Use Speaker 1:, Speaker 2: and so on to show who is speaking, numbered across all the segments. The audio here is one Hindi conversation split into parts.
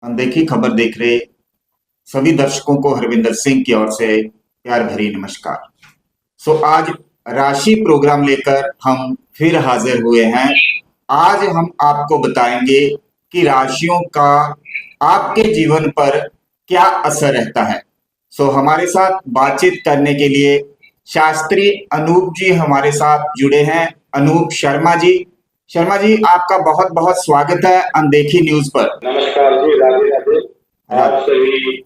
Speaker 1: अनदेखी खबर देख रहे सभी दर्शकों को हरविंदर सिंह की ओर से प्यार भरी नमस्कार। आज राशि प्रोग्राम लेकर हम फिर हाजिर हुए हैं। आज हम आपको बताएंगे कि राशियों का आपके जीवन पर क्या असर रहता है। हमारे साथ बातचीत करने के लिए शास्त्री अनूप जी हमारे साथ जुड़े हैं। अनूप शर्मा जी, आपका बहुत बहुत स्वागत है अनदेखी न्यूज पर।
Speaker 2: नमस्कार जी, राधे राधे। आप सभी
Speaker 1: जी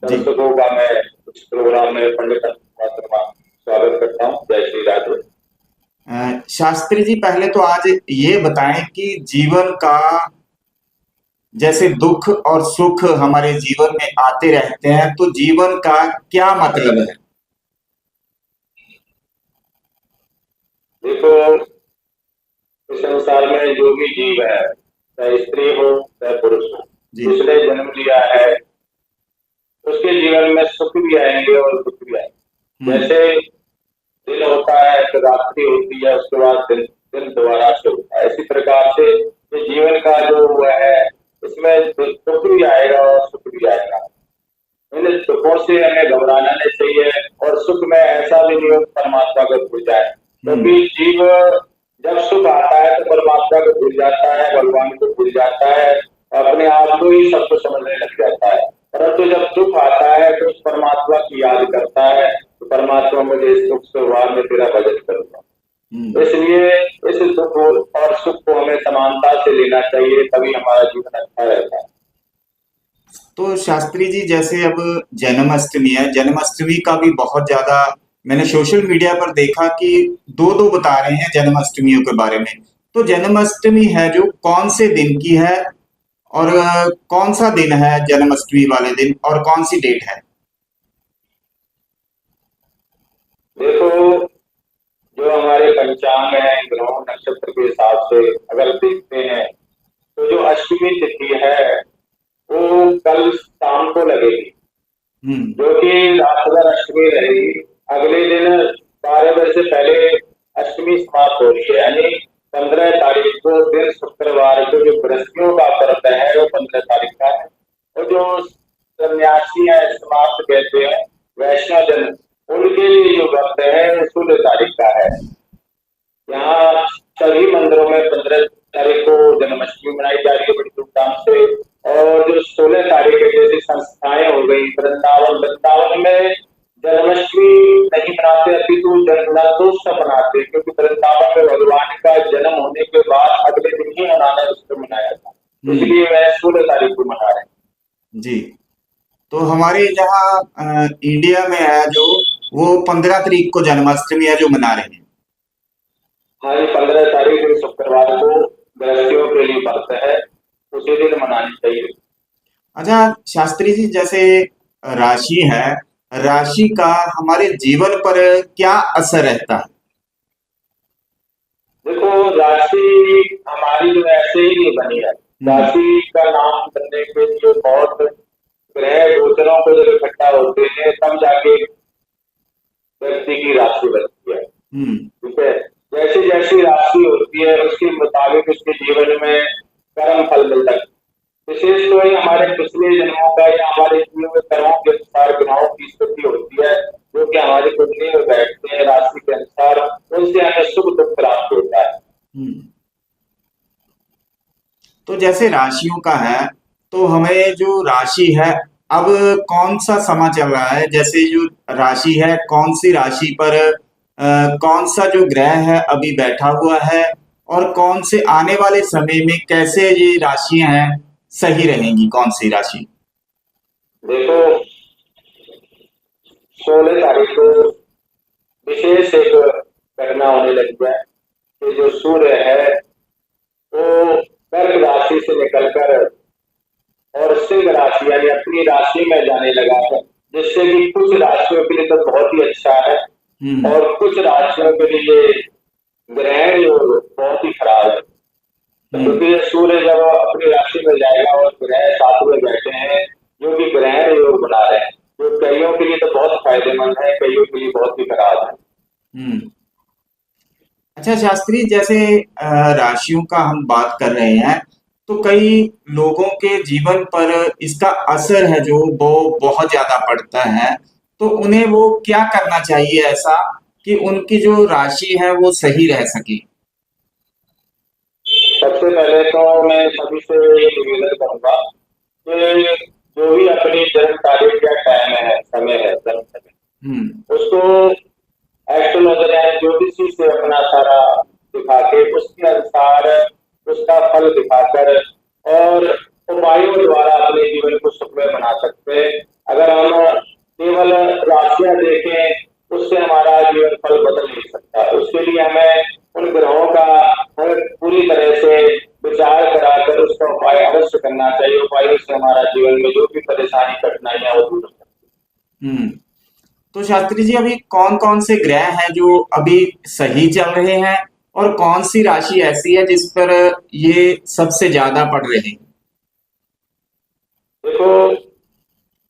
Speaker 2: दर्शकों का मैं इस प्रोग्राम में पंडित शर्मा स्वागत करता हूँ। जय श्री राधे।
Speaker 1: शास्त्री जी, पहले तो आज ये बताएं कि जीवन का जैसे दुख और सुख हमारे जीवन में आते रहते हैं, तो जीवन का क्या मतलब है।
Speaker 2: देखो, इस संसार में जो भी जीव है, चाहे स्त्री हो चाहे पुरुष हो,
Speaker 1: जी
Speaker 2: जिसने जन्म लिया है उसके जीवन में सुख भी आएंगे और दुख भी आएंगे। जैसे दिन होता है तो रात्रि होती है, उसके बाद दिन दिन दोबारा से होता है। इसी प्रकार से ये जीवन का जो हुआ है, इसमें दुख भी आएगा और सुख भी आएगा। इन सुखों से हमें घबराना नहीं चाहिए और सुख में ऐसा भी नहीं हो परमात्मा को भूल जाए, क्योंकि जीव जब सुख आता है तो परमात्मा को भूल जाता है, भगवान को भूल जाता है, अपने आप को ही सब कुछ समझने लग जाता है। परंतु जब दुख आता है तो उस परमात्मा की याद करता है, तो परमात्मा मुझे इस दुख से उबार में तेरा भजन करूंगा। इसलिए इस दुख और सुख को हमें समानता से लेना चाहिए, तभी हमारा जीवन अच्छा रहता है।
Speaker 1: तो शास्त्री जी, जैसे अब जन्माष्टमी है, जन्माष्टमी का भी बहुत ज्यादा मैंने सोशल मीडिया पर देखा कि दो दो बता रहे हैं जन्माष्टमियों के बारे में। तो जन्माष्टमी है जो कौन से दिन की है, और कौन सा दिन है जन्माष्टमी वाले दिन, और कौन सी डेट है।
Speaker 2: देखो, जो हमारे पंचांग है, ग्रहों नक्षत्र के हिसाब से अगर देखते हैं तो जो अष्टमी तिथि है वो कल शाम को लगेगी, जो कि रात भर अष्टमी रहेगी। अगले दिन 12 बजे से पहले अष्टमी समाप्त हो रही है, यानी 15 तारीख को दिन शुक्रवार को जो बृहस्पतियों का व्रत है वो 15 तारीख का है। और जो सन्यासी है, समाप्त कहते हैं वैष्णव जन, उनके लिए जो व्रत है वो 16 तारीख का है। यहाँ सभी मंदिरों में 15 तारीख को जन्माष्टमी मनाई जा रही है बड़ी धूमधाम से। और जो 16 तारीख के जैसी संस्थाएं हो गई, वृंदावन में जन्माष्टमी नहीं मनाते, अपितु जन्मोत्सव मनाते, क्योंकि वृंदावन में भगवान का जन्म होने के बाद अगले दिन ही उन्होंने उसको मनाया था, इसलिए वह 16 तारीख को मना रहे हैं।
Speaker 1: जी, तो हमारे यहाँ इंडिया में है जो वो 15 तारीख को जन्माष्टमी है जो मना रहे हैं।
Speaker 2: हाँ, ये 15 तारीख को शुक्रवार को गृहस्थियों के लिए व्रत है, उसी दिन मनानी चाहिए।
Speaker 1: अच्छा शास्त्री जी, जैसे राशि है, राशि का हमारे जीवन पर क्या असर रहता है।
Speaker 2: देखो, राशि हमारी जो ऐसे ही नहीं बनी है। राशि का नाम बनने के लिए बहुत ग्रह गोचरों को जब इकट्ठा होते हैं तब जाके व्यक्ति की राशि बनती है। ठीक है, जैसी जैसी राशि होती है उसके मुताबिक उसके जीवन में कर्म फल मिलता है। विशेष तो ये हमारे पिछले जन्मों का या हमारे किए हुए कर्मों के अनुसार ग्रहों की स्थिति होती है, जो कि हमारी कुंडली में बैठते हैं राशि के अनुसार, उनसे हमें सुख दुख प्राप्त होता है।
Speaker 1: तो जैसे राशियों का है, तो हमें जो राशि है, अब कौन सा समय चल रहा है, जैसे जो राशि है कौन सी राशि पर कौन सा जो ग्रह है अभी बैठा हुआ है, और कौन से आने वाले समय में कैसे ये राशियां हैं सही रहेंगी, कौन सी राशि।
Speaker 2: देखो, 16 तारीख को विशेष एक घटना होने लगी है कि जो सूर्य है वो कर्क राशि से निकलकर और सिंह राशि यानी अपनी राशि में जाने लगा है, जिससे कि कुछ राशियों के लिए तो बहुत ही अच्छा है और कुछ राशियों के लिए ग्रहण जो बहुत ही खराब है। क्योंकि सूर्य जब अपनी राशि में जाएगा और ग्रह साथ में बैठे हैं जो कि ग्रहण योग बना रहे हैं, जो कईयों के लिए तो बहुत फायदेमंद है, कईयों के लिए बहुत ही खराब है।
Speaker 1: अच्छा शास्त्री, जैसे राशियों का हम बात कर रहे हैं, तो कई लोगों के जीवन पर इसका असर है जो वो बहुत ज्यादा पड़ता है। तो उन्हें वो क्या करना चाहिए ऐसा कि उनकी जो राशि है वो सही रह सके।
Speaker 2: सबसे पहले तो मैं सभी से ये निवेदन करूंगा कि जो भी अपनी जन्म तारीख या टाइम है, समय है, जन्म
Speaker 1: हम्म।
Speaker 2: समय, उसको एस्ट्रोलॉजर या ज्योतिषी से अपना सारा दिखा के उसके अनुसार उसका फल दिखाकर और उपायों द्वारा अपने जीवन को सुखमय बना सकते हैं। अगर हम केवल राशियां देखें उससे हमारा जीवन फल बदल नहीं सकता। उसके लिए हमें उन ग्रहों का हमें पूरी तरह से विचार कराकर उसका उपाय अवश्य करना चाहिए। उपायों से हमारा जीवन में जो भी परेशानी कठिनाइयां वो दूर हो सकती
Speaker 1: हम्म। तो शास्त्री जी अभी कौन कौन से ग्रह हैं जो अभी सही चल रहे हैं और कौन सी राशि ऐसी है जिस पर ये सबसे ज्यादा पड़ रहे हैं।
Speaker 2: है। देखो,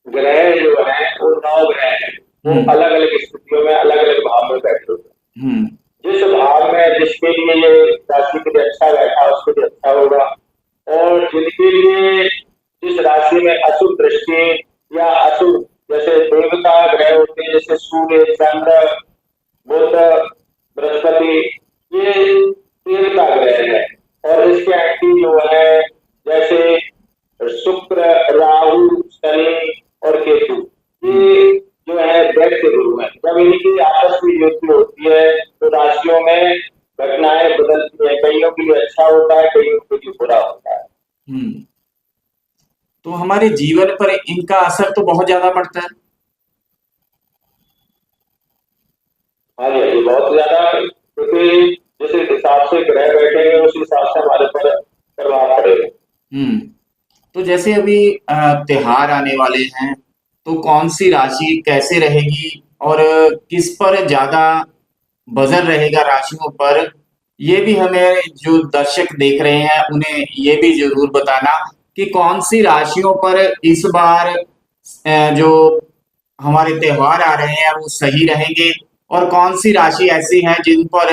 Speaker 2: ग्रह जो है वो 9 ग्रह हैं। वो
Speaker 1: हम्म।
Speaker 2: अलग अलग स्थितियों में अलग अलग भाव में बैठे होते
Speaker 1: हम्म।
Speaker 2: हैं। जिस भाव में जिसके लिए ये राशि के लिए अच्छा बैठा उसके लिए अच्छा होगा, और जिनके लिए जिस राशि में अशुभ दृष्टि या अशुभ, जैसे देवता ग्रह होते हैं जैसे सूर्य, चंद्र, बुध, बृहस्पति, ये देवता ग्रह है। और इसके एंटी जो है जैसे शुक्र, राहु, शनि और केतु, ये जो है दैत्य गुरु है। जब इनकी आपस में युति होती है तो राशियों में घटनाएं बदलती है। कईयों के लिए अच्छा होता है, कईयों के लिए बुरा होता है।
Speaker 1: हम्म। तो हमारे जीवन पर इनका असर तो बहुत ज्यादा पड़ता है।
Speaker 2: हाँ जी, हाँ जी, बहुत ज्यादा, क्योंकि जिस हिसाब से ग्रह बैठेंगे उस हिसाब से हमारे पर प्रभाव पड़ेगा।
Speaker 1: हम्म। तो जैसे अभी त्योहार आने वाले हैं तो कौन सी राशि कैसे रहेगी और किस पर ज्यादा बजर रहेगा राशियों पर, ये भी हमें जो दर्शक देख रहे हैं उन्हें ये भी जरूर बताना कि कौन सी राशियों पर इस बार जो हमारे त्योहार आ रहे हैं वो सही रहेंगे और कौन सी राशि ऐसी है जिन पर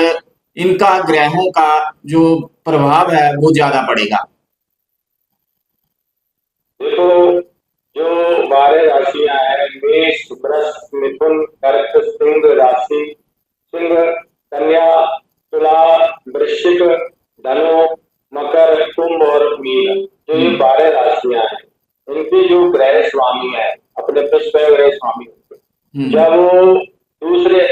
Speaker 1: इनका ग्रहों का जो प्रभाव है वो ज्यादा पड़ेगा।
Speaker 2: देखो, जो 12 राशियां हैं, मेष, वृष, मिथुन, कर्क, सिंह राशि, सिंह, कन्या, तुला, वृश्चिक, धनु, मकर, कुंभ और मीन, जो ये
Speaker 1: हम्म।
Speaker 2: 12 राशियां हैं, इनके जो ग्रह स्वामी है अपने पुष्प ग्रह स्वामी होते हैं।
Speaker 1: हम्म।
Speaker 2: जब वो दूसरे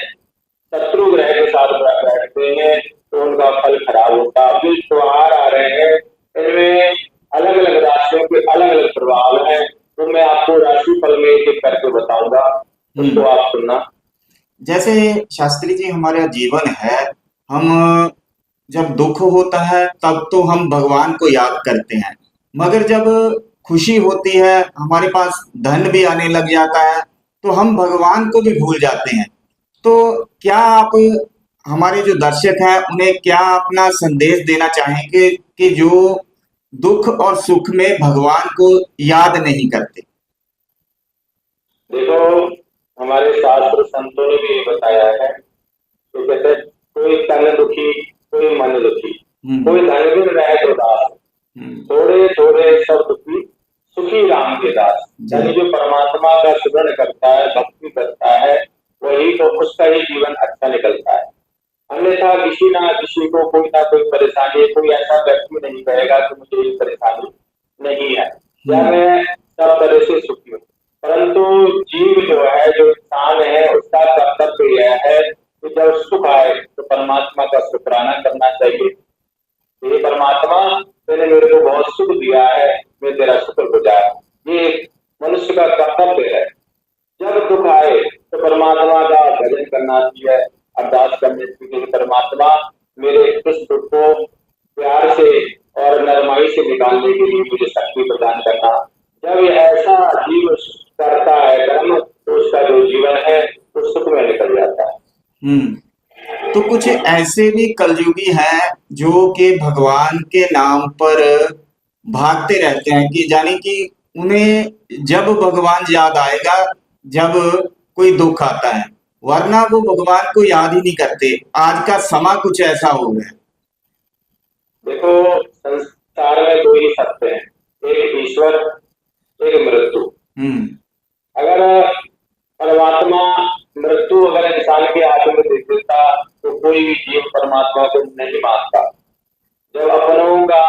Speaker 2: शत्रु ग्रह के साथ बैठते हैं तो उनका फल खराब होता है। जो त्योहार आ रहे हैं इनमें अलग अलग राशियों के अलग अलग प्रभाव हैं। तो मैं आपको राशि फल में एक एक करके बताऊंगा, उसको
Speaker 1: हम्म।
Speaker 2: आप सुनना।
Speaker 1: जैसे शास्त्री जी हमारा जीवन है, हम जब दुख होता है तब तो हम भगवान को याद करते हैं, मगर जब खुशी होती है हमारे पास धन भी आने लग जाता है तो हम भगवान को भी भूल जाते हैं। तो क्या आप हमारे जो दर्शक हैं उन्हें क्या अपना संदेश देना चाहेंगे कि जो दुख और सुख में भगवान को याद नहीं करते।
Speaker 2: देखो, हमारे शास्त्र संतों ने भी ये बताया है, तो कहते हैं, कोई तन दुखी, कोई मन दुखी,
Speaker 1: हम्म।
Speaker 2: कोई धन बिन रहे तो दास,
Speaker 1: हम्म।
Speaker 2: थोड़े थोड़े सब दुखी, सुखी राम के दास।
Speaker 1: जी।
Speaker 2: यानी जो परमात्मा का स्मरण करता है, भक्ति करता है, वही तो उसका ही जीवन अच्छा निकलता है। अन्यथा किसी ना किसी को कोई ना कोई परेशानी है। कोई ऐसा व्यक्ति नहीं कहेगा कि मुझे ये परेशानी नहीं है या
Speaker 1: हम्म।
Speaker 2: मैं सब तरह से सुखी हूँ। परंतु जीव जो है, जो इंसान है, उसका कर्तव्य यह है कि जब सुख आए तो परमात्मा का शुक्राना करना चाहिए। हे परमात्मा, तूने मेरे को बहुत सुख दिया है, मैं तेरा शुक्रगुजार हूं। ये मनुष्य का कर्तव्य है। जब दुख आए तो परमात्मा का भजन करना चाहिए, अरदास करनी चाहिए, हे परमात्मा मेरे इस दुख को प्यार से और नरमाई से निकालने के लिए मुझे शक्ति प्रदान करना। जब ये ऐसा जीव करता है कर्म तो उसका जो जीवन है वो सुख में निकल जाता है।
Speaker 1: तो कुछ ऐसे भी कलयुगी हैं जो कि भगवान के नाम पर भागते रहते हैं कि जाने कि उन्हें जब भगवान याद आएगा जब कोई दुख आता है, वरना वो भगवान को याद ही नहीं करते। आज का समा कुछ ऐसा हो गया।
Speaker 2: देखो, संसार में दो ही सत्य हैं, एक ईश्वर, एक मृत्यु।
Speaker 1: हम्म
Speaker 2: अगर परमात्मा मृत्यु अगर इंसान के हाथ में दे देता तो कोई भी जीव परमात्मा को नहीं मानता। जब अपनों का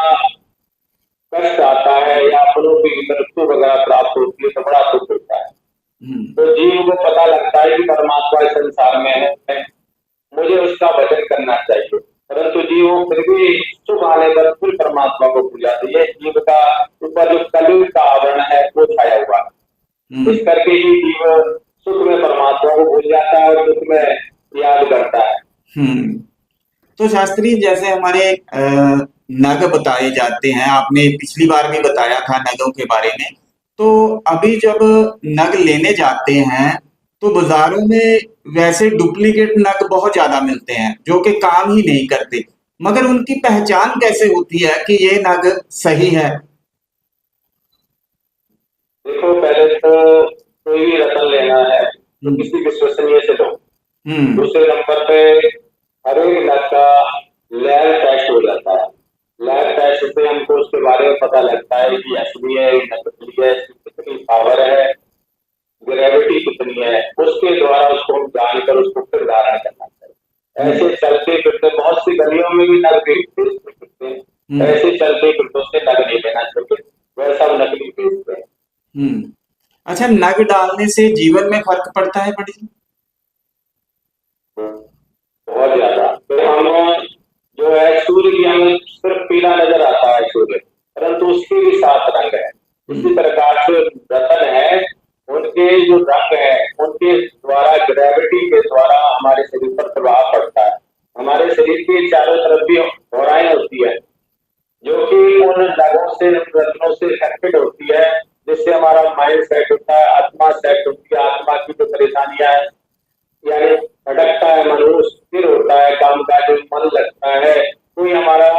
Speaker 2: कष्ट आता है या अपनों की मृत्यु वगैरह प्राप्त होती है तो बड़ा दुख होता है। तो जीव को पता लगता है कि परमात्मा इस संसार में है, मुझे उसका भजन करना चाहिए, परंतु जीव फिर भी सुख आने पर फिर परमात्मा को भूल जाती है। जीव का ऊपर जो कलयुग का आवरण है वो छाया हुआ है, इस करके ही जीव सुख में परमात्मा को भूल जाता है और दुख में याद करता है।
Speaker 1: तो शास्त्री, जैसे हमारे नग बताए जाते हैं, आपने पिछली बार भी बताया था नगों के बारे में। तो अभी जब नग लेने जाते हैं तो बाजारों में वैसे डुप्लीकेट नग बहुत ज्यादा मिलते हैं जो कि काम ही नहीं करते, मगर उनकी पहचान कैसे होती है कि ये नग सही है?
Speaker 2: देखो, पहले तो कोई भी रतन लेना है तो किसी विश्वसनीय से लो। दूसरे नंबर पे हर एक नग का लैब टेस्ट हो जाता है। लैब टेस्ट से हमको उसके बारे में पता लगता है कि असली है, नकली है, कितनी पावर है, ग्रेविटी कितनी है। उसके द्वारा उसको हम जानकर उसको फिर धारण करना चाहिए। ऐसे चलते फिरते बहुत सी गलियों में भी नग बेचते हैं, ऐसे चलते फिरतों से नग नहीं लेना चाहिए, वह सब नकली बेचते हैं।
Speaker 1: अच्छा, नग डालने से जीवन में फर्क पड़ता है पंडित जी?
Speaker 2: बहुत ज्यादा। तो हम जो है सूर्य की हमें सिर्फ पीला नजर आता है सूर्य, परंतु उसके भी 7 रंग है। इसी प्रकार से रतन है, उनके जो रंग है उनके द्वारा ग्रेविटी के द्वारा हमारे शरीर पर प्रभाव पड़ता है। हमारे शरीर के चारों तरफ भी होराएं होती है जो कि उन नगों से, रत्नों से कनेक्टेड होती है, जिससे हमारा माइंड सेट होता है, आत्मा सेट होती है। आत्मा की जो परेशानियां है यानी भटकता है, मन स्थिर होता है, काम काज में मन लगता है, कोई हमारा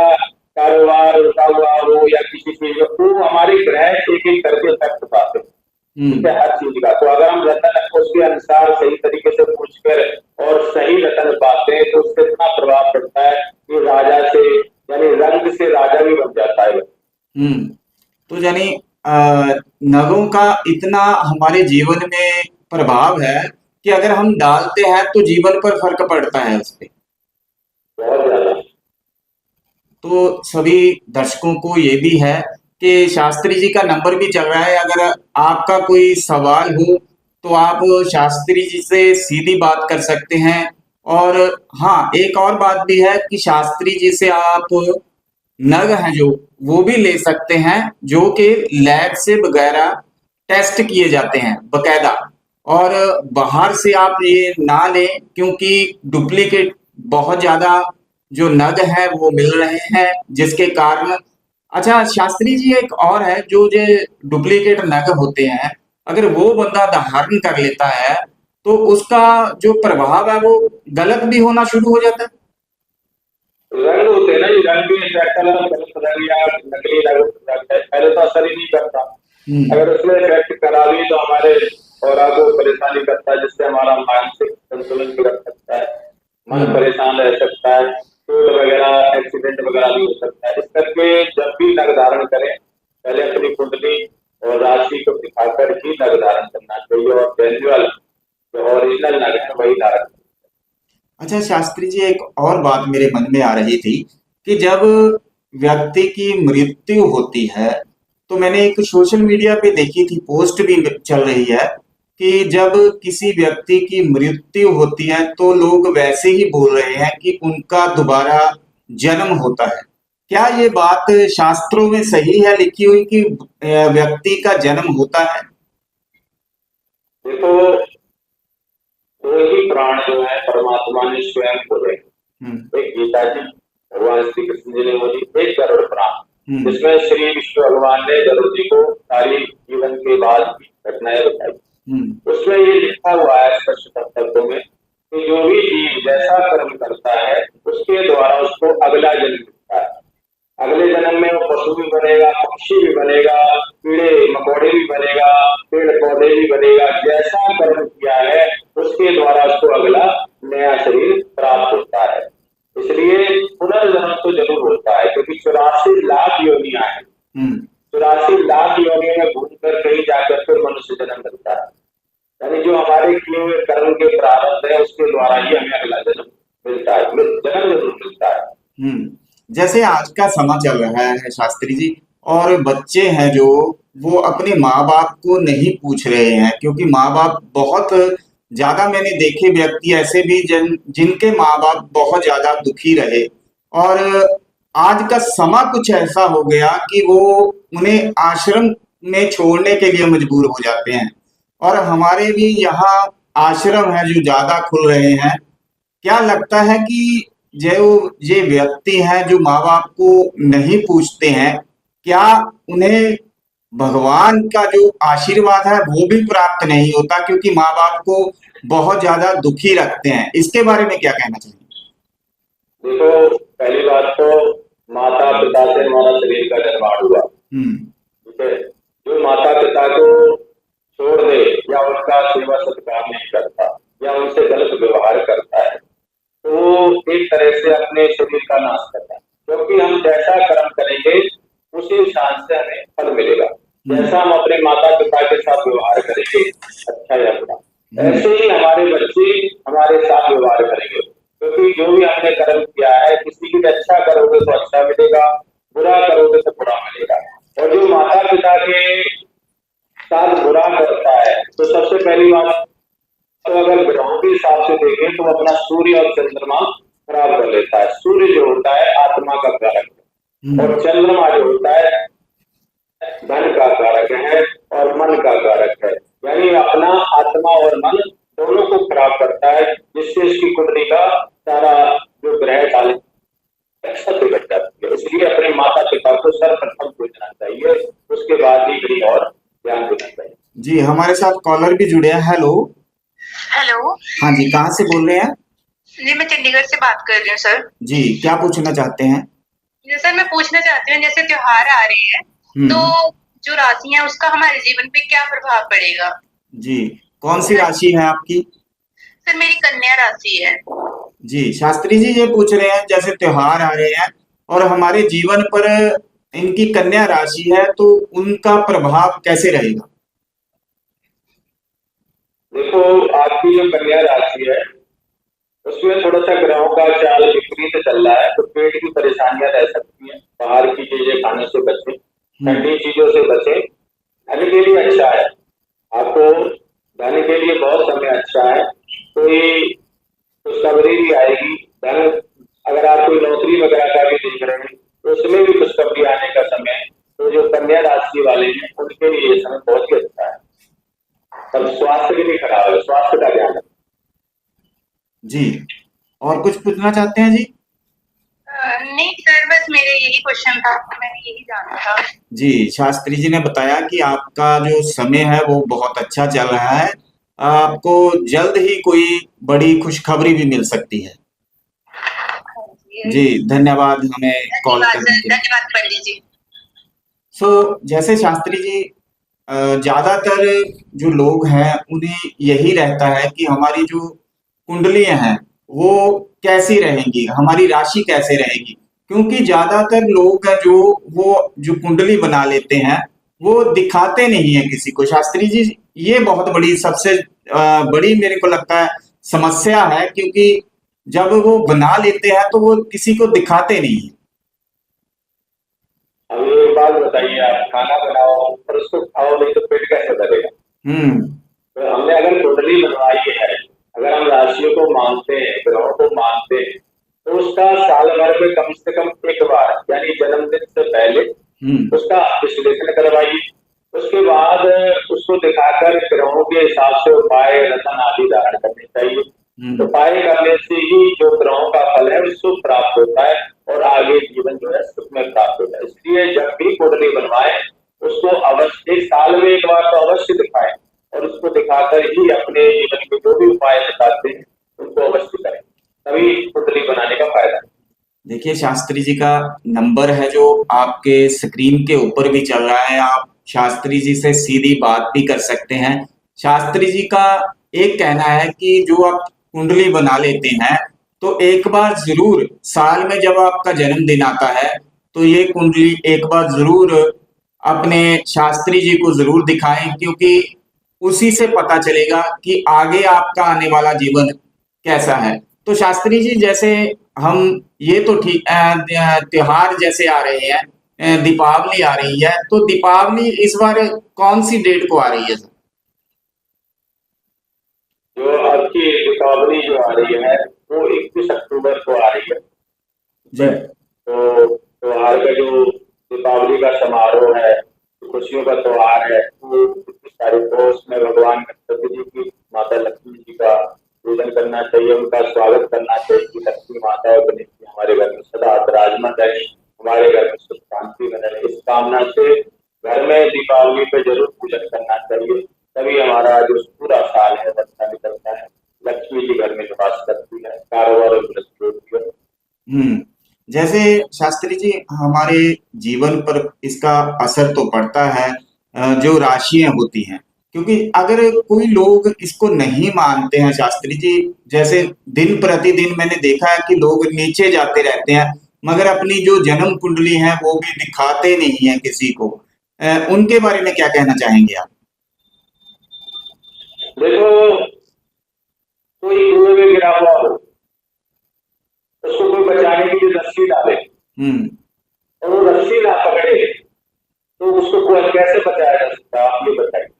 Speaker 2: कारोबार रुका हुआ हो या किसी चीज में, तो हमारे ग्रह एक एक करके इफेक्ट पाते हैं हर चीज का। तो अगर हम रतन उसके अनुसार सही तरीके से पूछ कर और सही रतन पाते हैं तो उससे इतना प्रभाव पड़ता है कि राजा से यानी रंग से राजा भी बन जाता है।
Speaker 1: तो यानी नगों का इतना हमारे जीवन में प्रभाव है कि अगर हम डालते हैं तो जीवन पर फर्क पड़ता है उस पे।
Speaker 2: बहुत ज्यादा।
Speaker 1: तो सभी दर्शकों को ये भी है कि शास्त्री जी का नंबर भी चल रहा है, अगर आपका कोई सवाल हो तो आप शास्त्री जी से सीधी बात कर सकते हैं। और हाँ, एक और बात भी है कि शास्त्री जी से आप नग हैं जो वो भी ले सकते हैं, जो कि लैब से वगैरह टेस्ट किए जाते हैं बकायदा। और बाहर से आप ये ना लें क्योंकि डुप्लीकेट बहुत ज्यादा जो नग है वो मिल रहे हैं, जिसके कारण। अच्छा शास्त्री जी, एक और है, जो ये डुप्लीकेट नग होते हैं, अगर वो बंदा धारण कर लेता है तो उसका जो प्रभाव है वो गलत भी होना शुरू हो जाता है।
Speaker 2: रंग होते हैं ना, ये रंग भी गलत रंग या नकली रंग पहले तो असर ही नहीं करता। अगर उसमें इफेक्ट करा भी तो हमारे और को परेशानी करता है, जिससे हमारा मानसिक संतुलन बिगड़ सकता है, मन परेशान रह सकता है, चोट वगैरह, एक्सीडेंट वगैरह भी हो सकता है। इस करके जब भी नग धारण करें पहले अपनी कुंडली और राशि को दिखाकर ही नग धारण करना चाहिए और जेन्युअल जो ओरिजिनल नग है वही धारण।
Speaker 1: अच्छा शास्त्री जी, एक और बात मेरे मन में आ रही थी कि जब व्यक्ति की मृत्यु होती है तो मैंने एक सोशल मीडिया पे देखी थी, पोस्ट भी चल रही है कि जब किसी व्यक्ति की मृत्यु होती है तो लोग वैसे ही बोल रहे हैं कि उनका दोबारा जन्म होता है। क्या ये बात शास्त्रों में सही है लिखी हुई कि व्यक्ति का जन्म होता है?
Speaker 2: देखो, दो ही प्राण जो है परमात्मा ने स्वयं बोले। एक गीता जी भगवान श्री कृष्ण जी ने बोली, एक गरुड़ प्राण, जिसमें श्री विष्णु भगवान ने गरुड़ जी को सारी जीवन के बाद की घटनाएं बताई। उसमें ये लिखा हुआ है स्पष्ट शब्दों में कि जो भी जीव जैसा कर्म करता है उसके द्वारा उसको अगला जन्म मिलता है। अगले जन्म में वो पशु भी बनेगा, पक्षी भी बनेगा, कीड़े मकोड़े भी बनेगा, पेड़ पौधे भी बनेगा। जैसा कर्म किया है उसके द्वारा उसको अगला नया शरीर प्राप्त होता है। इसलिए पुनर्जन्म तो जरूर होता है, क्योंकि 84 लाख योनियां जन्म मिलता है। यानी जो हमारे किए हुए कर्म के प्रारब्ध है उसके द्वारा ही हमें अगला जन्म मिलता है, जन्म जरूर मिलता है।
Speaker 1: जैसे आज का समय चल रहा है शास्त्री जी, और बच्चे हैं जो वो अपने माँ बाप को नहीं पूछ रहे हैं, क्योंकि माँ बाप बहुत ज्यादा, मैंने देखे व्यक्ति ऐसे भी जिनके माँ बाप बहुत ज्यादा दुखी रहे, और आज का समय कुछ ऐसा हो गया कि वो उन्हें आश्रम में छोड़ने के लिए मजबूर हो जाते हैं। और हमारे भी यहाँ आश्रम है जो ज्यादा खुल रहे हैं। क्या लगता है कि जो ये व्यक्ति हैं जो माँ बाप को नहीं पूछते हैं, क्या उन्हें भगवान का जो आशीर्वाद है वो भी प्राप्त नहीं होता, क्योंकि माँ बाप को बहुत ज्यादा दुखी रखते हैं? इसके बारे में क्या कहना चाहिए?
Speaker 2: देखो, पहली बात तो माता पिता से हमारा शरीर का निर्माण हुआ, ठीक है। जो माता पिता को छोड़ दे या उनका सेवा सत्कार नहीं करता या उनसे गलत व्यवहार करता है तो वो एक तरह से अपने शरीर का नाश करता है, क्योंकि हम जैसा कर्म करेंगे उसी हिसाब से हमें फल मिलेगा। जैसा हम अपने माता पिता के साथ व्यवहार करेंगे, अच्छा या बुरा, ऐसे ही हमारे बच्चे हमारे साथ व्यवहार करेंगे, क्योंकि जो भी हमने कर्म किया है, किसी की अच्छा करोगे तो अच्छा मिलेगा, बुरा करोगे तो बुरा मिलेगा। और जो माता पिता के साथ बुरा करता है तो सबसे पहली बात तो अगर ग्रहों के हिसाब से देखें तो अपना सूर्य और चंद्रमा खराब कर लेता है। सूर्य जो होता है आत्मा का कारक है और चंद्रमा जो होता है धन का कारक है और मन का कारक है, यानी अपना आत्मा और मन दोनों को खराब करता है, जिससे इसकी कुंडली का सारा जो ग्रह काल बिगड़ जाती है। इसलिए अपने माता पिता को सर्वप्रथम पूछना चाहिए, उसके बाद ही कहीं और ध्यान देना चाहिए।
Speaker 1: जी, हमारे साथ कॉलर भी जुड़े हैं। हेलो।
Speaker 3: हेलो।
Speaker 1: हाँ जी, कहाँ से बोल रहे हैं?
Speaker 3: जी, मैं चंडीगढ़ से बात कर रही हूँ सर।
Speaker 1: जी, क्या पूछना चाहते हैं?
Speaker 3: जी सर, मैं पूछना चाहती हूँ, जैसे त्योहार आ रहे हैं तो जो राशि है उसका हमारे जीवन पे क्या प्रभाव पड़ेगा?
Speaker 1: जी, कौन सी राशि है आपकी?
Speaker 3: सर, मेरी कन्या राशि है।
Speaker 1: जी, शास्त्री जी ये पूछ रहे हैं, जैसे त्योहार आ रहे हैं और हमारे जीवन पर इनकी कन्या राशि है, तो उनका प्रभाव कैसे रहेगा?
Speaker 2: देखो, आपकी जो कन्या राशि है उसमें थोड़ा सा ग्रहों का चाल विपरीत चल रहा है, तो पेट की परेशानियां रह सकती हैं। बाहर की चीजें खाने से बचें, ठंडी चीजों से बचें। धन के लिए अच्छा है, आपको धन के लिए बहुत समय अच्छा है, कोई खुशखबरी भी आएगी। धन, अगर आप कोई नौकरी वगैरह का भी देख रहे हैं तो उसमें भी खुशखबरी आने का समय है। तो जो कन्या राशि वाले हैं उनके लिए ये समय बहुत ही अच्छा है, पर स्वास्थ्य के लिए खराब है, स्वास्थ्य का ध्यान रखें।
Speaker 1: जी, और कुछ पूछना चाहते हैं जी?
Speaker 3: नहीं सर, बस मेरे यही क्वेश्चन था, मैंने यही जानना था।
Speaker 1: जी, शास्त्री जी ने बताया कि आपका जो समय है वो बहुत अच्छा चल रहा है, आपको जल्द ही कोई बड़ी खुशखबरी भी मिल सकती है। जी, धन्यवाद हमें कॉल करने के लिए।
Speaker 3: धन्यवाद पंडित जी।
Speaker 1: जैसे शास्त्री जी, ज्यादातर जो लोग हैं उन्हें यही रहता है कि हमारी जो कुंडलियां हैं वो कैसी रहेंगी, हमारी राशि कैसे रहेगी, क्योंकि ज्यादातर लोग हैं जो वो जो कुंडली बना लेते हैं वो दिखाते नहीं है किसी को। शास्त्री जी, ये बहुत बड़ी, सबसे बड़ी मेरे को लगता है समस्या है, क्योंकि जब वो बना लेते हैं तो वो किसी को दिखाते नहीं है।
Speaker 2: अब एक बात बताइए, आप खाना बनाओ और उसको खाओ नहीं तो पेट कैसे भरेगा? तो हमने अगर कुंडली बनवाई है, अगर हम राशियों को मानते हैं, ग्रहों को मानते हैं, तो उसका साल भर में कम से कम एक बार, यानी जन्मदिन से पहले उसका विश्लेषण करवाइए। उसके बाद उसको दिखाकर ग्रहों के हिसाब से उपाय रतन आदि धारण करने चाहिए। उपाय करने से ही जो ग्रहों का फल है उसको प्राप्त होता है और आगे जीवन जो है सुख में प्राप्त होता है। इसलिए जब भी कुंडली बनवाए उसको अवश्य एक साल में एक बार तो अवश्य दिखाएं और उसको दिखाकर ही अपने जीवन के जो भी उपाय बताते हैं उनको अवश्य करें, तभी कुंडली बनाने का फायदा है।
Speaker 1: देखिए, शास्त्री जी का नंबर है जो आपके स्क्रीन के ऊपर भी चल रहा है, आप शास्त्री जी से सीधी बात भी कर सकते हैं। शास्त्री जी का एक कहना है कि जो आप कुंडली बना लेते हैं तो एक बार जरूर साल में जब आपका जन्मदिन आता है तो ये कुंडली एक बार जरूर अपने शास्त्री जी को जरूर दिखाएं, क्योंकि उसी से पता चलेगा कि आगे आपका आने वाला जीवन कैसा है। तो शास्त्री जी, जैसे हम ये तो ठीक त्योहार जैसे आ रहे हैं, दीपावली आ रही है, तो दीपावली इस बार कौन सी डेट को आ रही है सर?
Speaker 2: जो आपकी दीपावली जो आ रही है वो 21 अक्टूबर को आ रही है।
Speaker 1: जी।
Speaker 2: तो त्योहार का जो दीपावली का समारोह है, खुशियों का त्योहार है, वो 21 तारीख को, उसमें भगवान गणपति जी की, माता लक्ष्मी जी का पूजन करना चाहिए, उनका स्वागत करना चाहिए कि लक्ष्मी माता और गणेश जी हमारे घर में सदा विराजमान रहे, हमारे घर में सुख शांति बने रहे। इस कामना से घर में दीपावली पे जरूर पूजन करना चाहिए, तभी हमारा जो पूरा साल है अच्छा निकलता है। लक्ष्मी जी घर में निवास करती है, कारोबार और वृद्धि होती है।
Speaker 1: जैसे शास्त्री जी, हमारे जीवन पर इसका असर तो पड़ता है, जो राशियां होती हैं, क्योंकि अगर कोई लोग इसको नहीं मानते हैं शास्त्री जी, जैसे दिन प्रतिदिन मैंने देखा है कि लोग नीचे जाते रहते हैं, मगर अपनी जो जन्म कुंडली है वो भी दिखाते नहीं है किसी को। उनके बारे में क्या कहना चाहेंगे आप?
Speaker 2: देखो, कोई कुएं में गिरा हुआ हो, उसको कोई बचाने के लिए रस्सी डाले
Speaker 1: हम्म।
Speaker 2: और वो रस्सी ना पकड़े, तो उसको कोई कैसे बचाया जा सकता है, आप ये बताइए।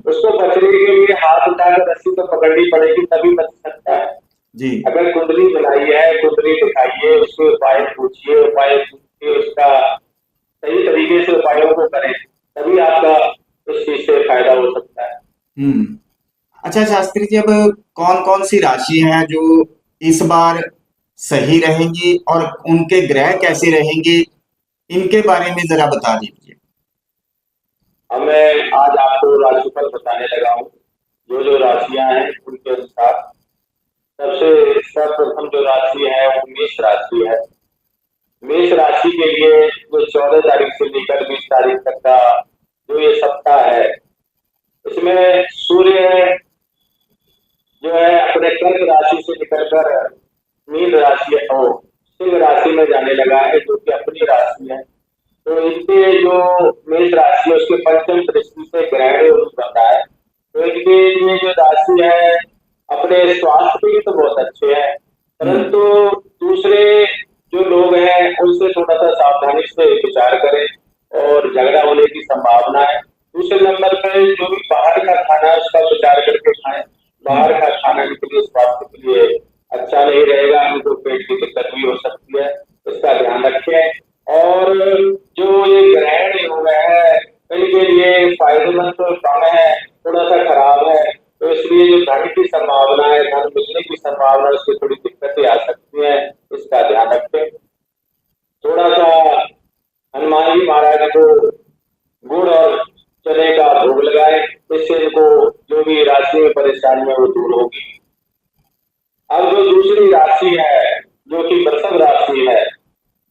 Speaker 2: उसको बचने के लिए हाथ उठाकर रस्सी तो पकड़नी पड़ेगी, तभी बच सकता है।
Speaker 1: जी।
Speaker 2: अगर कुंडली बनाई है, कुंडली दिखाइए, उसके उपाय पूछिए, उपाय पूछिए, उसका सही तरीके से उपायों को करें, तभी आपका उस चीज से फायदा हो सकता है।
Speaker 1: अच्छा शास्त्री जी, अब कौन कौन सी राशि हैं जो इस बार सही रहेंगी और उनके ग्रह कैसे रहेंगे, इनके बारे में जरा बता दीजिए।
Speaker 2: अब मैं आज आपको राशिफल बताने लगा हूँ। जो राशियां हैं उनके अनुसार सबसे सर्वप्रथम जो राशि है वो मेष राशि है। मेष राशि के लिए जो 14 तारीख से लेकर 20 तारीख तक का जो ये सप्ताह है, इसमें सूर्य जो है अपने कर्क राशि से निकलकर मीन राशि और सिंह राशि में जाने लगा है, जो कि अपनी राशि है। तो इनके जो मेष राशि है उसके पंचम दृष्टि से ग्रहण योग बनता है। तो इनके ये जो राशि है अपने स्वास्थ्य के लिए तो बहुत अच्छे हैं, परंतु दूसरे जो लोग हैं उनसे थोड़ा सा सावधानी से विचार करें और झगड़ा होने की संभावना है। दूसरे नंबर पर जो भी बाहर का खाना है उसका विचार करके खाएं। बाहर का खाना इनके लिए स्वास्थ्य के लिए अच्छा नहीं रहेगा, इनको पेट की दिक्कत भी हो सकती है, इसका ध्यान रखें। और जो ये ग्रहण योग है इनके लिए फायदेमंद तो कम है, थोड़ा सा खराब है, तो इसलिए जो धन की संभावना है, धन मिलने की संभावना है, उसकी थोड़ी दिक्कतें आ सकती हैं, इसका ध्यान रखें। थोड़ा सा हनुमान जी महाराज को गुड़ और चने का भोग लगाए, इससे इनको जो भी राशि में परेशानी है वो दूर होगी। अब जो दूसरी राशि है जो कि वृषभ राशि है,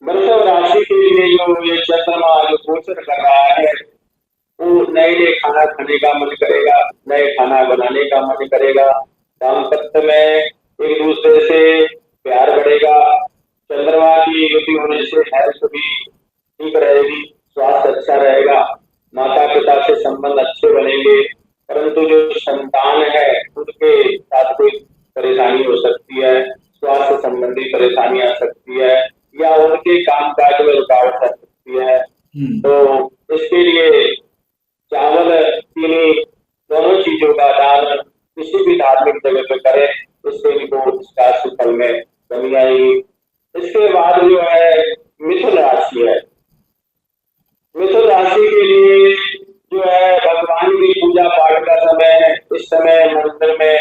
Speaker 2: वृषभ राशि के लिए जो ये चंद्रमा जो गोचर कर रहा है, वो नए नए खाना खाने का मन करेगा, नए खाना बनाने का मन करेगा, दाम्पत्य में एक दूसरे से प्यार बढ़ेगा, चंद्रमा की युति होने से हेल्थ भी ठीक रहेगी, स्वास्थ्य अच्छा रहेगा, माता पिता से संबंध अच्छे बनेंगे। परंतु जो संतान है उनके साथ कोई परेशानी हो सकती है, स्वास्थ्य संबंधी परेशानी आ सकती है, या उनके कामकाज में रुकावट आ सकती है। तो इसके लिए चावल चीनी दोनों चीजों का दान किसी भी धार्मिक जगह पे करें, इससे इनको इस राशि फल में कमी आएगी। इसके बाद जो है मिथुन राशि है। मिथुन राशि के लिए जो है भगवान की पूजा पाठ का समय है, इस समय मंदिर में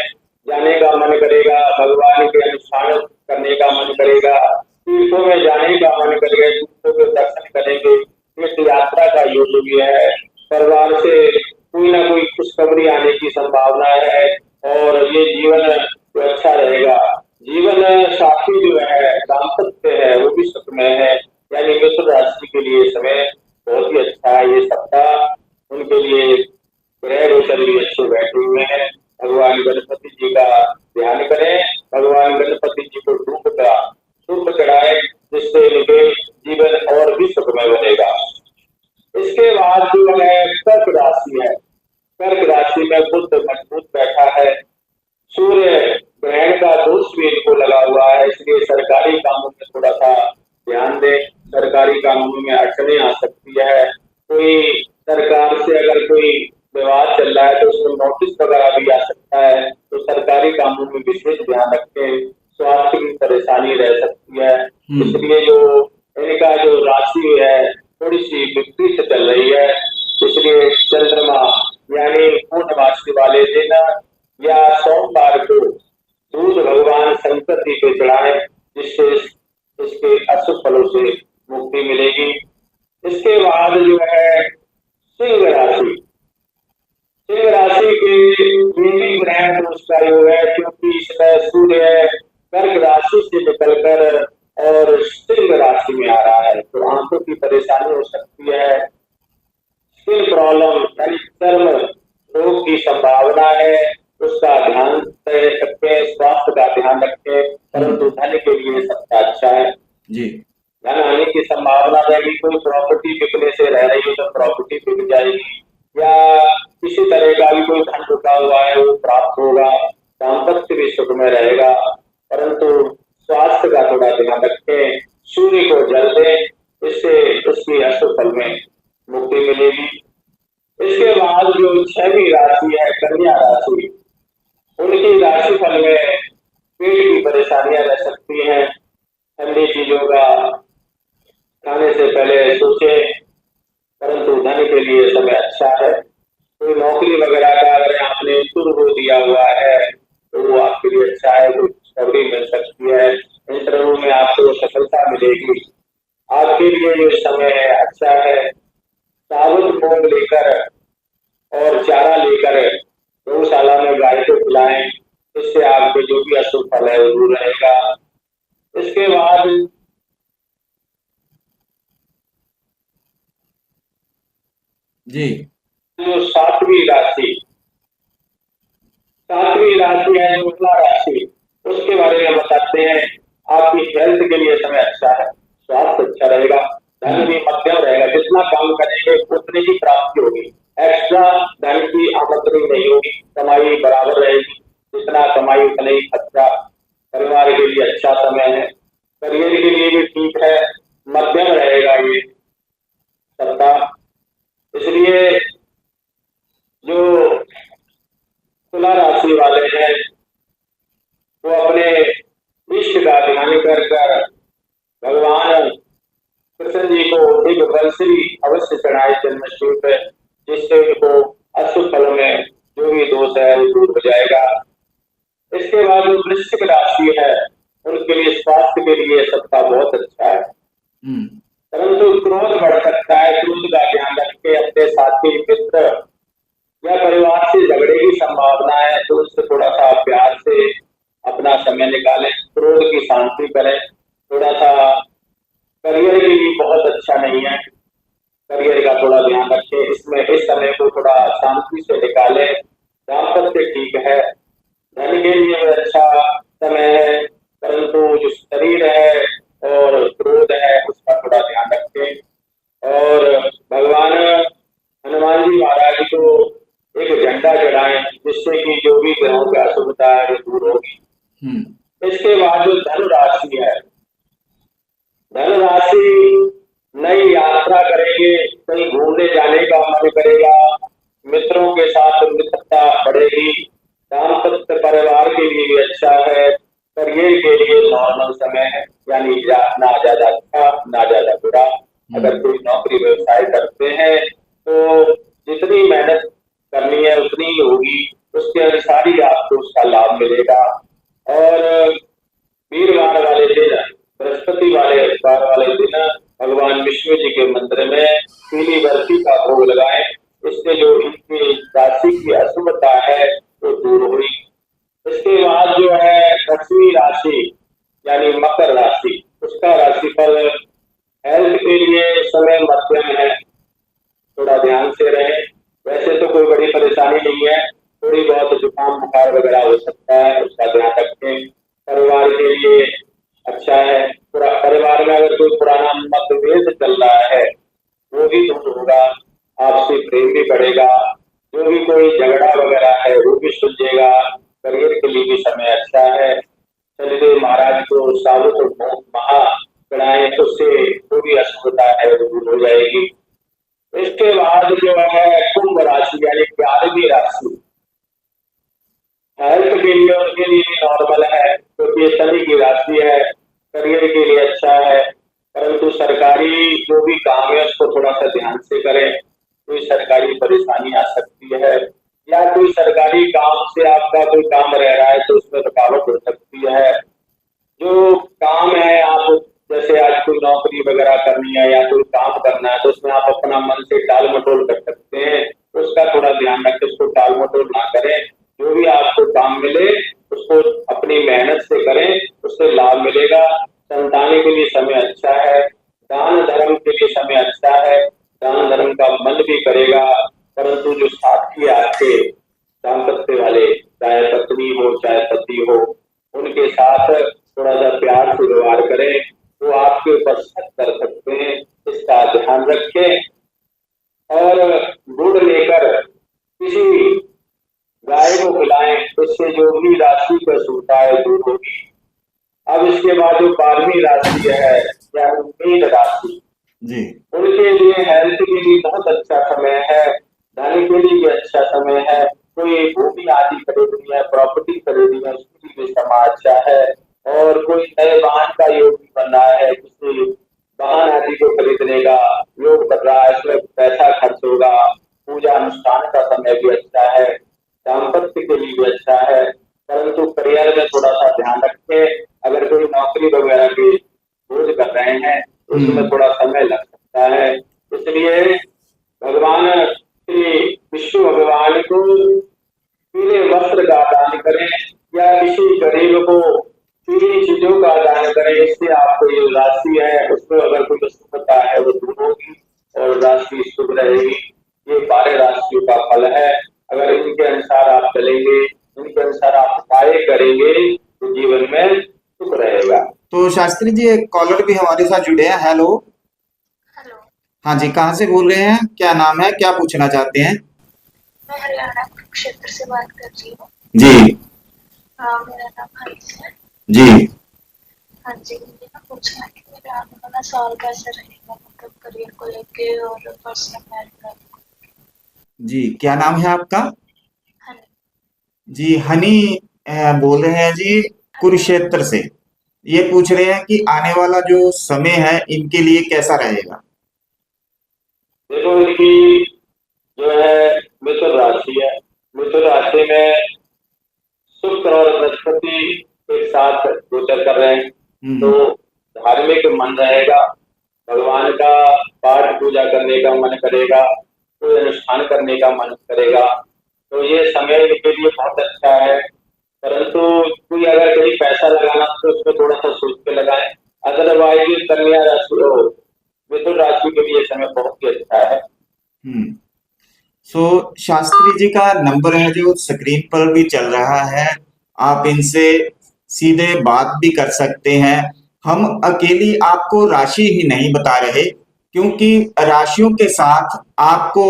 Speaker 2: जाने का मन करेगा, भगवान के अनुष्ठान करने का मन करेगा, तीर्थों में जाने का मन करेगा, तीर्थों के दर्शन करेंगे, तीर्थ यात्रा का योग भी है, परिवार से कोई ना कोई खुशखबरी आने की संभावना है और ये जीवन अच्छा रहेगा। जीवन साथी जो है, दाम्पत्य है, वो भी सुखमय है। यानी मिथुन राशि के लिए समय बहुत ही अच्छा है। ये सप्ताह उनके लिए ग्रह गोचर भी अच्छे बैठे हुए हैं। भगवान गणपति जी का ध्यान करें, भगवान गणपति जी को धूप का धूप चढ़ाए, जिससे इनके जीवन और भी सुखमय बनेगा। इसके बाद जो है कर्क राशि है, कर्क राशि में नोटिस वगैरह भी आ सकता है, तो सरकारी कामों में विशेष ध्यान रखें। स्वास्थ्य की परेशानी रह सकती है, इसलिए जो इनका जो राशि है थोड़ी सी विपरीत चल रही है, इसलिए चंद्रमा यानी पूर्णमासी वाले दिन या सोमवार को दूध भगवान शंकर जी को चढ़ाएं, जिससे इसके अशुभ फलों से मुक्ति मिलेगी। इसके बाद जो है सिंह राशि, सिंह राशि के देवी ग्रह दोष का योग है, क्योंकि इसमें सूर्य कर्क राशि से निकलकर और सिंह राशि में आ रहा है, तो आंखों की परेशानी हो सकती है। स्किन प्रॉब्लम यानी चर्म रोग की संभावना है, उसका ध्यान रखें, स्वास्थ्य का ध्यान रखें, परंतु धन के लिए सबका अच्छा है
Speaker 1: जी।
Speaker 2: धन आने की संभावना रहेगी। कोई प्रॉपर्टी बिकने से रह रही है तो प्रॉपर्टी बिक जाएगी, या किसी तरह का भी कोई धन रुका हुआ है वो प्राप्त होगा। दाम्पत्य भी सुख में रहेगा, परंतु स्वास्थ्य का थोड़ा ध्यान रखें। सूर्य को जल दें, इससे उसकी अशुभ फल में मुक्ति मिलेगी। इसके बाद जो 6वीं राशि है कन्या राशि, उनकी राशि फल में पेट की परेशानियां रह सकती हैं। ठंडी चीजों का खाने से पहले सोचे, परंतु धन के लिए समय अच्छा है। कोई नौकरी वगैरह का अगर आपने इंटरव्यू दिया हुआ है तो वो आपके लिए अच्छा है, कोई खुशखबरी मिल सकती है, इंटरव्यू में आपको सफलता मिलेगी। आपके लिए जो समय है अच्छा है। साबुत मूंग लेकर और चारा लेकर गौशाला में गाय को खिलाएं, इससे आपके जो भी अशुभ फल है वो दूर रहेगा। इसके बाद
Speaker 1: जी
Speaker 2: जो 7वीं राशि है जो तुला राशि, उसके बारे में बताते हैं। आपकी हेल्थ के लिए समय अच्छा है, स्वास्थ्य अच्छा रहेगा, धन भी मध्यम रहेगा। जितना काम करेंगे उतनी ही प्राप्ति होगी, एक्स्ट्रा धन की आमदनी नहीं होगी, कमाई बराबर रहेगी। जितना कमाई उतना ही खर्चा। परिवार के लिए अच्छा समय है, करियर के लिए भी ठीक है, मध्यम रहेगा ये सप्ताह। इसलिए जो तुला राशि वाले हैं वो अपने इष्ट का ध्यान कर भगवान कृष्ण जी को एक बंसरी अवश्य चढ़ाए जन्माष्टमी पे, जिससे उनको अशुभ फलों में जो भी दोष है वो दूर हो जाएगा। इसके बाद जो वृश्चिक राशि है उनके लिए स्वास्थ्य के लिए सबका बहुत अच्छा है, परंतु क्रोध बढ़ सकता है। क्रोध का ध्यान रखें। अपने साथी मित्र या परिवार से झगड़े की संभावना है, तो उससे थोड़ा सा प्यार से अपना समय निकालें, क्रोध की शांति करें। थोड़ा सा करियर के लिए बहुत अच्छा नहीं है, करियर का थोड़ा ध्यान रखें। इसमें इस समय को थोड़ा शांति से निकालें। दाम्पत्य ठीक है, धन के लिए अच्छा समय है, परंतु जो शरीर है और क्रोध है उसका थोड़ा ध्यान रखें। और भगवान हनुमान जी महाराज को एक झंडा चढ़ाएं, जिससे कि जो भी ग्रहों की अशुभता है वो दूर होगी। इसके बाद जो धन राशि है, धन राशि नई यात्रा करेंगे, कहीं घूमने जाने का मन करेगा, मित्रों के साथ मित्रता बढ़ेगी। दाम्पत्य परिवार के लिए भी अच्छा है, करियर के लिए नॉर्मल समय है, यानी ना ज्यादा अच्छा ना ज्यादा बुरा। अगर कोई नौकरी व्यवसाय करते हैं तो जितनी मेहनत करनी है उतनी ही होगी, उसके अनुसार ही आपको उसका लाभ मिलेगा। और वीरवार वाले दिन, बृहस्पति वार वाले दिन भगवान विष्णु जी के मंदिर में पीली बर्फी का भोग लगाएं, इससे जो इनकी राशि की अशुभता है वो दूर हुई। इसके बाद जो है 10वीं राशि यानी मकर राशि, उसका राशिफल हेल्थ के लिए समय मध्यम है, थोड़ा ध्यान से रहे। वैसे तो कोई बड़ी परेशानी नहीं है, थोड़ी बहुत जुकाम बुखार वगैरह हो सकता है, उसका ध्यान रखें। परिवार के लिए अच्छा है, पूरा परिवार में अगर कोई पुराना मतभेद चल रहा है वो भी दूर होगा, आपसी प्रेम भी बढ़ेगा, जो भी कोई झगड़ा वगैरह है वो भी सुलझेगा। करियर के लिए भी समय अच्छा है। चलिए महाराज को साबुत महा चढ़ाएं, उससे जो भी अशुभता है वो दूर हो जाएगी। इसके बाद जो है कुंभ राशि यानी 11वीं राशि, ये शनि की राशि है, करियर के लिए अच्छा है, परंतु सरकारी जो भी काम है उसको थोड़ा सा ध्यान से करें। कोई सरकारी परेशानी आ सकती है, या कोई सरकारी काम से आपका कोई काम रह रहा है तो उसमें रुकावट हो सकती है। जो काम है, आप जैसे आज कोई नौकरी वगैरह करनी है या कोई काम करना है तो उसमें आप अपना मन से टाल मटोल कर सकते हैं, उसका थोड़ा ध्यान रखें, उसको टाल मटोल ना करें। जो भी आपको काम मिले उसको अपनी मेहनत से करें, उससे लाभ मिलेगा। संतान के लिए समय अच्छा है, दान धर्म के लिए समय अच्छा है, दान धर्म का मन भी करेगा। परंतु जो साथी आपके दाम्पत्य वाले, चाहे पत्नी हो चाहे पति हो, उनके साथ थोड़ा सा प्यार से व्यवहार करें, वो आपके ऊपर शक कर सकते हैं, इसका ध्यान रखें। और गुड़ लेकर किसी गाय को खिलाएं, इससे जो भी राशि का सूखा है दूर होगी। अब इसके बाद जो 12वीं राशि है या मीन राशि,
Speaker 1: जी
Speaker 2: उनके लिए हेल्थ के लिए बहुत अच्छा समय है, धन के लिए भी अच्छा समय है। कोई भूमि आदि खरीदनी है, प्रॉपर्टी खरीदनी है, उसके लिए भी समय अच्छा है। और कोई नए वाहन का योग भी बन रहा है, किसी वाहन आदि को खरीदने का योग बन रहा है, इसमें पैसा खर्च होगा। पूजा अनुष्ठान का समय भी अच्छा है, दाम्पत्य के लिए भी अच्छा है, परंतु करियर में थोड़ा सा ध्यान रखें। अगर कोई नौकरी वगैरह की खोज कर रहे हैं तो उसमें थोड़ा समय लग सकता है। इसलिए भगवान श्री विष्णु भगवान को पीले वस्त्र का दान करें, या किसी गरीब को पीली चीजों का दान करें। इससे आपको ये राशि है उसमें अगर कोई अशुभता है वो दूर होगी और राशि शुभ रहेगी। ये 12 राशियों का फल है। अगर इनके अनुसार आप चलेंगे, इनके अनुसार आप उपाय करेंगे तो जीवन में सुख रहेगा।
Speaker 1: तो शास्त्री जी एक कॉलर भी हमारे साथ जुड़े हैं। हेलो।
Speaker 3: हेलो।
Speaker 1: हाँ जी, कहाँ से बोल रहे हैं, क्या नाम है, क्या पूछना चाहते हैं?
Speaker 3: मैं हरियाणा क्षेत्र से बात कर रही हूँ।
Speaker 1: जी
Speaker 3: मेरा नाम हरीश है।
Speaker 1: जी
Speaker 3: हाँ जी, मुझे ना पूछना है कि मेरा आने वाला साल कैसे रहेगा, मतलब करियर को लेके और पर्सनल लाइफ।
Speaker 1: जी, क्या नाम है आपका?
Speaker 3: हाँ
Speaker 1: जी हनी बोल रहे हैं जी, कुरुक्षेत्र से। ये पूछ रहे हैं कि आने वाला जो समय है इनके लिए कैसा रहेगा।
Speaker 2: देखो, इनकी जो है मिथुन राशि है। मिथुन राशि में शुक्र और बृहस्पति एक साथ गोचर कर रहे हैं, तो
Speaker 1: हम्म
Speaker 2: धार्मिक मन रहेगा, भगवान का पाठ पूजा करने का मन करेगा, कोई अनुष्ठान करने का मन करेगा। तो ये समय इनके लिए बहुत अच्छा है। परंतु कोई अगर कहीं पैसा लगाना तो उसमें थोड़ा सा सोच के लगाए। अदरवाइज कन्या राशि हो, मिथुन राशि के लिए समय बहुत ही अच्छा है।
Speaker 1: हम्म सो शास्त्री जी का नंबर है जो स्क्रीन पर भी चल रहा है, आप इनसे सीधे बात भी कर सकते हैं। हम अकेली आपको राशि ही नहीं बता रहे, क्योंकि राशियों के साथ आपको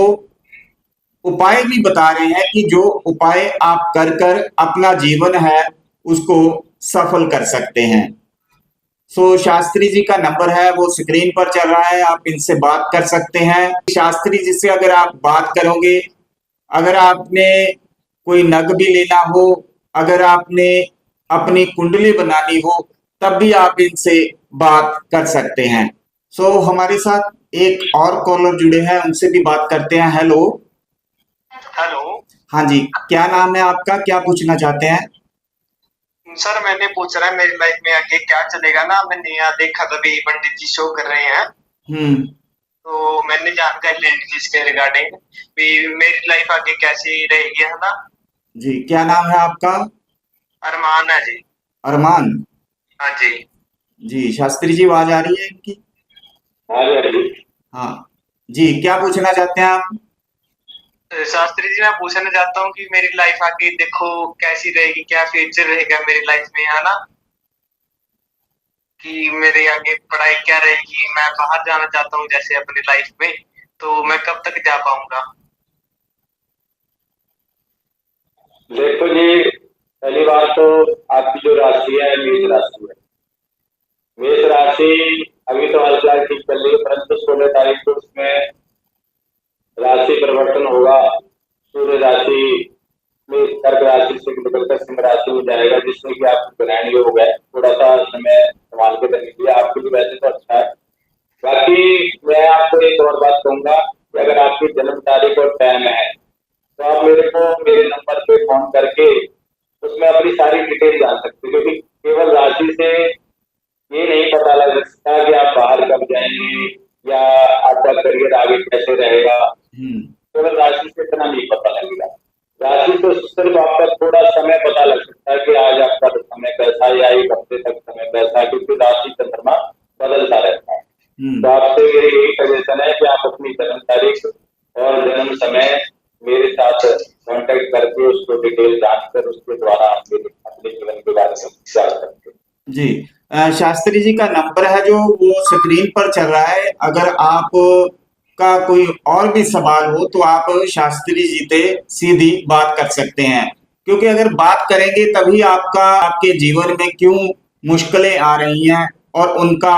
Speaker 1: उपाय भी बता रहे हैं कि जो उपाय आप कर कर अपना जीवन है उसको सफल कर सकते हैं। सो शास्त्री जी का नंबर है वो स्क्रीन पर चल रहा है, आप इनसे बात कर सकते हैं। शास्त्री जी से अगर आप बात करोगे, अगर आपने कोई नग भी लेना हो, अगर आपने अपनी कुंडली बनानी हो, तब भी आप इनसे बात कर सकते हैं। सो हमारे साथ एक और कॉलर जुड़े हैं, उनसे भी बात करते हैं। हेलो।
Speaker 4: हेलो
Speaker 1: हाँ जी, क्या नाम है आपका, क्या पूछना चाहते हैं?
Speaker 4: सर, मैंने पूछ रहा है मेरी लाइफ में आगे क्या चलेगा ना। मैंने यहाँ देखा था भी पंडित जी शो कर रहे हैं,
Speaker 1: हम्म
Speaker 4: तो मैंने जानकारी ले ली थी इसके रिगार्डिंग भी मेरी लाइफ आगे कैसी रहेगी, है ना।
Speaker 1: जी, क्या नाम है आपका?
Speaker 4: अरमान है जी।
Speaker 1: अरमान।
Speaker 4: हाँ जी।
Speaker 1: जी, शास्त्री जी आवाज आ रही है इनकी?
Speaker 2: हाँ जी।
Speaker 1: हाँ जी, क्या पूछना चाहते हैं आप?
Speaker 4: शास्त्री जी, मैं पूछना चाहता हूँ कि मेरी लाइफ आगे देखो कैसी रहेगी, क्या फ्यूचर रहेगा मेरी लाइफ में, है ना। कि मेरे आगे पढ़ाई क्या रहेगी, मैं बाहर जाना चाहता हूँ जैसे अपनी लाइफ में, तो मैं कब तक जा पाऊंगा।
Speaker 2: देखो जी, पहली बात तो आपकी जो राशि है मेष राशि है। मेष राशि अभी तो हाल फिलहाल ठीक चल रही है, परंतु 16 तारीख को उसमें राशि परिवर्तन होगा। सूर्य राशि में कर्क राशि से निकलकर सिंह राशि में जाएगा, जिससे कि आपको ग्रहण योग है। थोड़ा सा समय संभाल के रखने के लिए आपके लिए वैसे तो अच्छा है। बाकी मैं आपको एक और बात कहूंगा कि अगर आपकी जन्म तारीख और टाइम है तो आप मेरे को मेरे नंबर पे फोन करके उसमें अपनी सारी डिटेल जान सकते हैं, क्योंकि केवल राशि से ये नहीं पता लग सकता कि आप बाहर कब जाएंगे या आपका करियर आगे कैसे रहेगा। केवल राशि से इतना नहीं पता लगेगा। राशि से सिर्फ आपका थोड़ा समय पता लग सकता है कि आज आपका समय कैसा है या एक हफ्ते तक समय कैसा है, क्योंकि राशि चंद्रमा बदलता रहता है। तो आपसे मेरी यही सजेशन है कि आप अपनी जन्म तारीख और जन्म समय मेरे साथ कांटेक्ट करके उसको डिटेल जानकर उसके द्वारा आप अपने जीवन के बारे में जान सकते हैं।
Speaker 1: जी शास्त्री जी का नंबर है जो वो स्क्रीन पर चल रहा है। अगर आप का कोई और भी सवाल हो तो आप शास्त्री जी से सीधी बात कर सकते हैं, क्योंकि अगर बात करेंगे तभी आपके जीवन में क्यों मुश्किलें आ रही हैं और उनका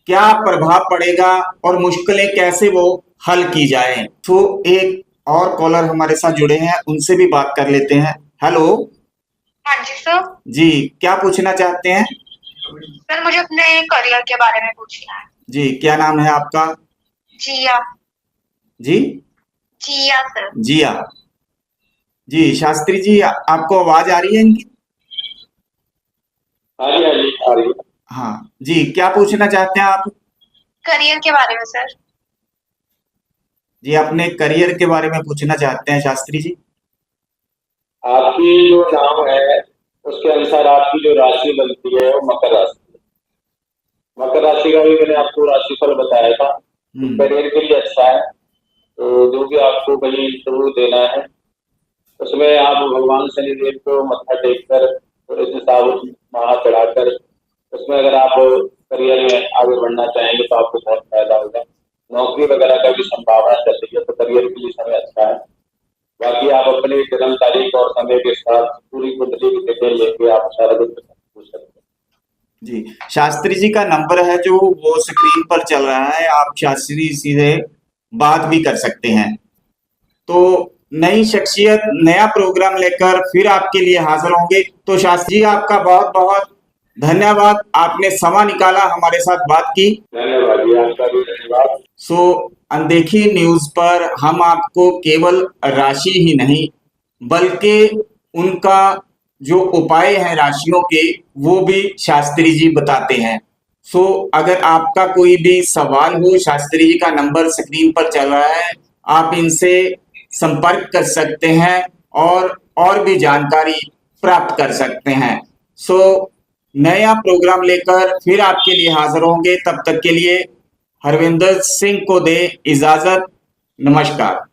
Speaker 1: क्या प्रभाव पड़ेगा और मुश्किलें कैसे वो हल की जाए। तो एक और कॉलर हमारे साथ जुड़े हैं, उनसे भी बात कर लेते हैं। हेलो।
Speaker 5: हाँ जी सर।
Speaker 1: जी क्या पूछना चाहते हैं?
Speaker 5: सर मुझे अपने करियर के बारे में पूछना है।
Speaker 1: जी क्या नाम है आपका?
Speaker 5: जिया।
Speaker 1: जी
Speaker 5: जिया सर।
Speaker 1: जिया। जी शास्त्री जी आपको आवाज आ रही है इनकी?
Speaker 2: हाँ जी आ रही है।
Speaker 1: हाँ जी क्या पूछना चाहते हैं आप?
Speaker 5: करियर के बारे में सर।
Speaker 1: जी अपने करियर के बारे में पूछना चाहते हैं शास्त्री जी?
Speaker 2: आपकी जो नाम है उसके अनुसार आपकी जो राशि बनती है वो मकर राशि है। मकर राशि का भी मैंने आपको राशिफल बताया था। करियर के लिए अच्छा है। तो जो भी आपको कहीं इंटरव्यू देना है उसमें आप भगवान शनिदेव को मत्था टेक कर थोड़े से साबुत महा चढ़ाकर उसमें अगर आप करियर में आगे बढ़ना चाहेंगे तो आपको बहुत फायदा होगा। नौकरी वगैरह का भी संभावना चल रही है, तो करियर के लिए समय अच्छा है। बाकी आप अपने जन्म तारीख और समय के साथ पूरी कुंडली की डिटेल लेके आप सारा कुछ पूछ सकते हैं।
Speaker 1: जी शास्त्री जी का नंबर है जो वो स्क्रीन पर चल रहा है, आप शास्त्री जी से बात भी कर सकते हैं। तो नई शख्सियत नया प्रोग्राम लेकर फिर आपके लिए हाजिर होंगे। तो शास्त्री जी आपका बहुत बहुत धन्यवाद, आपने समय निकाला हमारे साथ बात की।
Speaker 2: धन्यवाद जी, आपका भी धन्यवाद।
Speaker 1: सो अनदेखी न्यूज पर हम आपको केवल राशि ही नहीं बल्कि उनका जो उपाय हैं राशियों के वो भी शास्त्री जी बताते हैं। सो अगर आपका कोई भी सवाल हो, शास्त्री जी का नंबर स्क्रीन पर चल रहा है, आप इनसे संपर्क कर सकते हैं और भी जानकारी प्राप्त कर सकते हैं। सो नया प्रोग्राम लेकर फिर आपके लिए हाजिर होंगे। तब तक के लिए हरविंदर सिंह को दे इजाजत। नमस्कार।